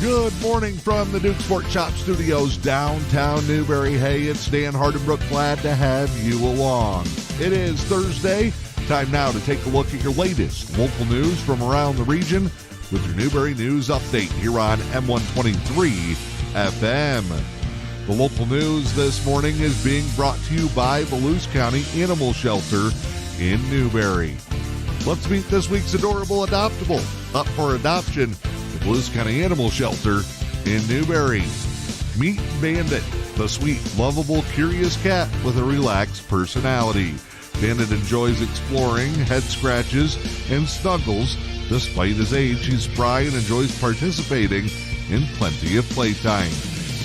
Good morning from the Duke Sports Shop Studios, downtown Newberry. Hey, it's Dan Hardenbrook. Glad to have you along. It is Thursday. Time now to take a look at your latest local news from around the region with your Newberry News Update here on M123 FM. The local news this morning is being brought to you by the Luce County Animal Shelter in Newberry. Let's meet this week's adorable adoptable. Up for adoption, the Luce County Animal Shelter in Newberry. Meet Bandit, the sweet, lovable, curious cat with a relaxed personality. Bandit enjoys exploring, head scratches, and snuggles. Despite his age, he's spry and enjoys participating in plenty of playtime.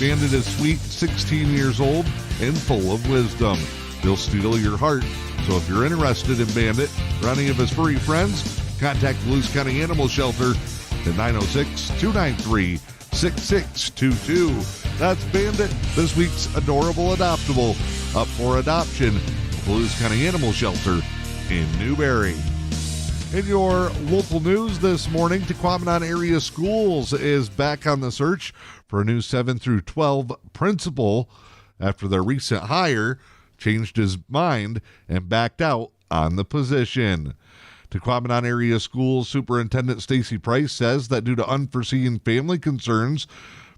Bandit is sweet, 16 years old, and full of wisdom. He'll steal your heart, so if you're interested in Bandit or any of his furry friends, contact the Luce County Animal Shelter at 906-293-6622. That's Bandit, this week's adorable adoptable, up for adoption at the Luce County Animal Shelter in Newberry. In your local news this morning, Tahquamenon Area Schools is back on the search for a new 7 through 12 principal after their recent hire changed his mind and backed out on the position. Tahquamenon Area Schools Superintendent Stacy Price says that due to unforeseen family concerns,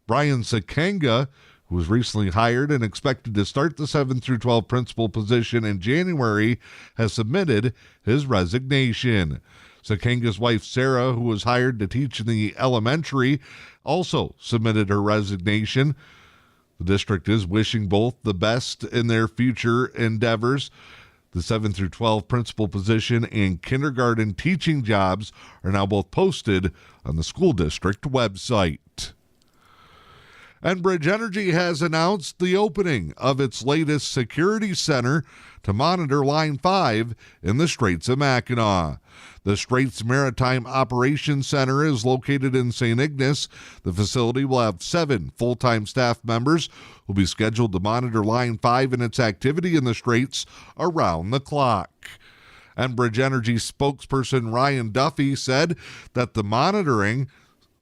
Brian Sakanga, who was recently hired and expected to start the 7 through 12 principal position in January, has submitted his resignation. Sakanga's wife, Sarah, who was hired to teach in the elementary, also submitted her resignation. The district is wishing both the best in their future endeavors. The 7 through 12 principal position and kindergarten teaching jobs are now both posted on the school district website. Enbridge Energy has announced the opening of its latest security center to monitor Line 5 in the Straits of Mackinac. The Straits Maritime Operations Center is located in St. Ignace. The facility will have 7 full-time staff members who will be scheduled to monitor Line 5 and its activity in the Straits around the clock. Enbridge Energy spokesperson Ryan Duffy said that the monitoring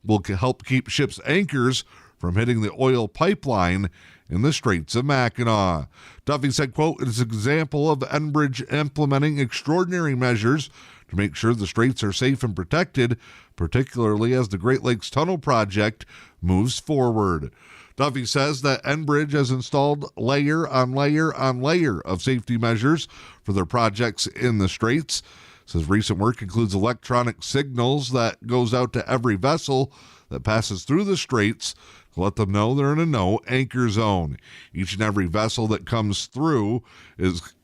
will help keep ships' anchors from hitting the oil pipeline in the Straits of Mackinac. Duffy said, quote, "It is an example of Enbridge implementing extraordinary measures to make sure the straits are safe and protected, particularly as the Great Lakes Tunnel project moves forward." Duffy says that Enbridge has installed layer on layer on layer of safety measures for their projects in the straits. Says recent work includes electronic signals that goes out to every vessel that passes through the straits to let them know they're in a no anchor zone. Each and every vessel that comes through is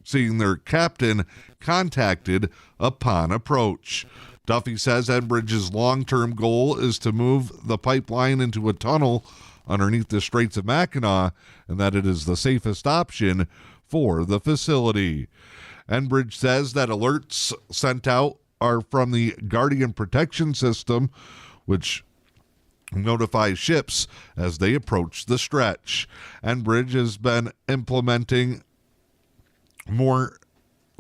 seeing their captain contacted upon approach. Duffy says Enbridge's long-term goal is to move the pipeline into a tunnel underneath the Straits of Mackinac and that it is the safest option for the facility. Enbridge says that alerts sent out are from the Guardian Protection System, which notifies ships as they approach the stretch. Enbridge has been implementing more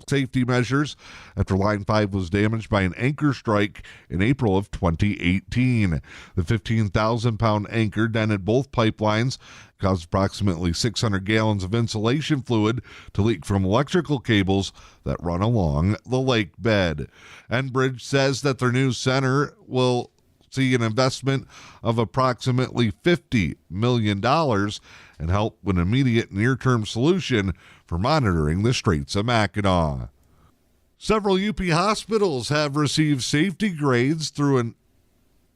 safety measures after Line 5 was damaged by an anchor strike in April of 2018. The 15,000-pound anchor dented both pipelines, caused approximately 600 gallons of insulation fluid to leak from electrical cables that run along the lake bed. Enbridge says that their new center will see an investment of approximately $50 million and help with an immediate near-term solution for monitoring the Straits of Mackinac. Several UP hospitals have received safety grades through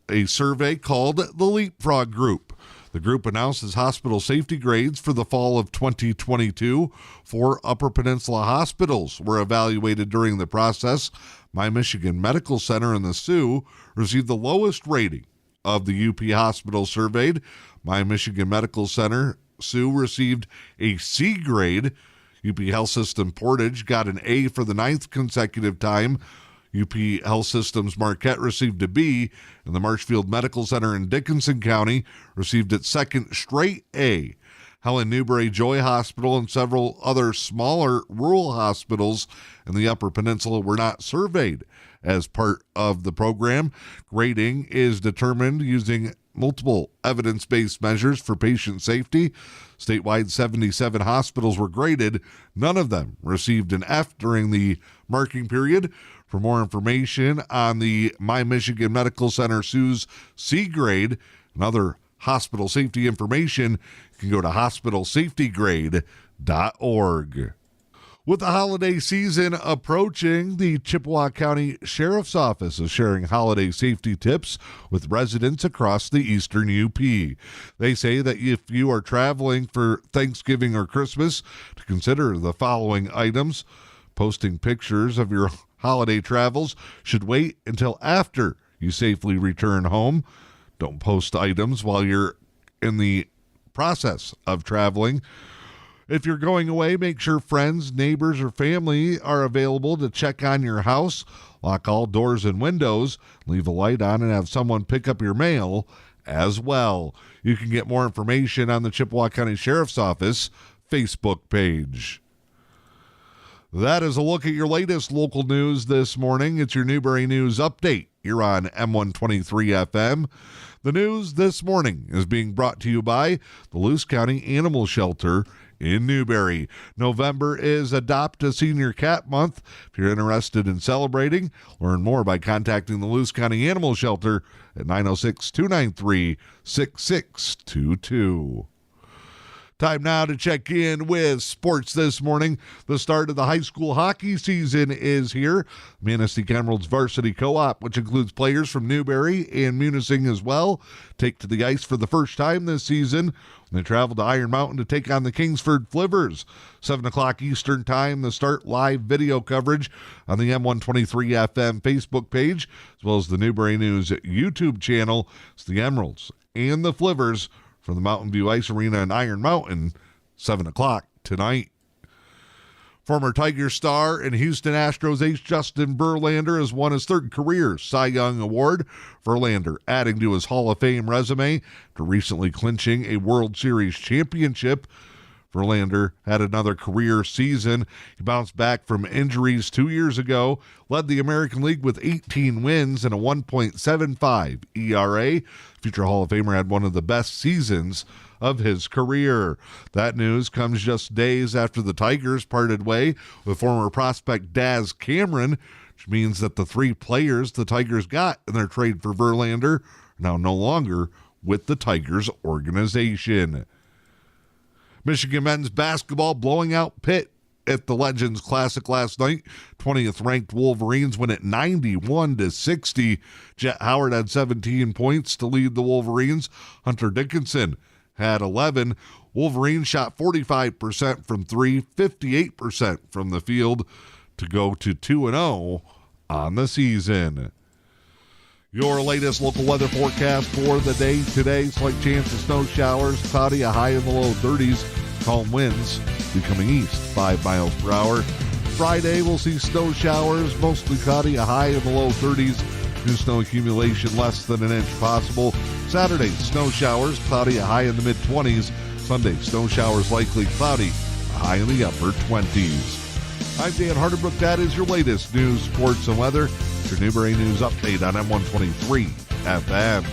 a survey called the Leapfrog Group. The group announces hospital safety grades for the fall of 2022. 4 Upper Peninsula hospitals were evaluated during the process. My Michigan Medical Center and the Sioux received the lowest rating of the UP hospitals surveyed. My Michigan Medical Center, Sioux, received a C grade. UP Health System Portage got an A for the 9th consecutive time. UP Health Systems Marquette received a B, and the Marshfield Medical Center in Dickinson County received its 2nd straight A. Helen Newberry Joy Hospital and several other smaller rural hospitals in the Upper Peninsula were not surveyed as part of the program. Grading is determined using multiple evidence-based measures for patient safety. Statewide, 77 hospitals were graded. None of them received an F during the marking period. For more information on the My Michigan Medical Center SUS C grade and other hospital safety information, you can go to hospitalsafetygrade.org. With the holiday season approaching, the Chippewa County Sheriff's Office is sharing holiday safety tips with residents across the eastern UP. They say that if you are traveling for Thanksgiving or Christmas, to consider the following items. Posting pictures of your holiday travels should wait until after you safely return home. Don't post items while you're in the process of traveling. If you're going away, make sure friends, neighbors, or family are available to check on your house. Lock all doors and windows. Leave a light on and have someone pick up your mail as well. You can get more information on the Chippewa County Sheriff's Office Facebook page. That is a look at your latest local news this morning. It's your Newberry News Update. You're on M123 FM. The news this morning is being brought to you by the Luce County Animal Shelter in Newberry. November is Adopt a Senior Cat Month. If you're interested in celebrating, learn more by contacting the Luce County Animal Shelter at 906-293-6622. Time now to check in with sports this morning. The start of the high school hockey season is here. Manistee Emeralds Varsity Co-op, which includes players from Newberry and Munising as well, take to the ice for the first time this season. They travel to Iron Mountain to take on the Kingsford Flivvers. 7 o'clock Eastern Time, the start live video coverage on the M123 FM Facebook page, as well as the Newberry News YouTube channel. It's the Emeralds and the Flivvers from the Mountain View Ice Arena in Iron Mountain, 7 o'clock tonight. Former Tiger star and Houston Astros ace Justin Verlander has won his third career Cy Young Award. Verlander adding to his Hall of Fame resume after recently clinching a World Series championship. Verlander had another career season. He bounced back from injuries 2 years ago, led the American League with 18 wins and a 1.75 ERA. Future Hall of Famer had one of the best seasons of his career. That news comes just days after the Tigers parted way with former prospect Daz Cameron, which means that the three players the Tigers got in their trade for Verlander are now no longer with the Tigers organization. Michigan men's basketball blowing out Pitt at the Legends Classic last night. 20th ranked Wolverines win at 91-60. Jet Howard had 17 points to lead the Wolverines. Hunter Dickinson had 11. Wolverines shot 45% from three, 58% from the field to go to 2-0 on the season. Your latest local weather forecast for the day today. Slight chance of snow showers, cloudy, a high in the low 30s. Calm winds becoming east, 5 miles per hour. Friday, we'll see snow showers, mostly cloudy, a high in the low 30s. New snow accumulation less than an inch possible. Saturday, snow showers, cloudy, a high in the mid-20s. Sunday, snow showers likely, cloudy, a high in the upper 20s. I'm Dan Hardenbrook. That is your latest news, sports, and weather. Your Newberry News Update on M123 FM.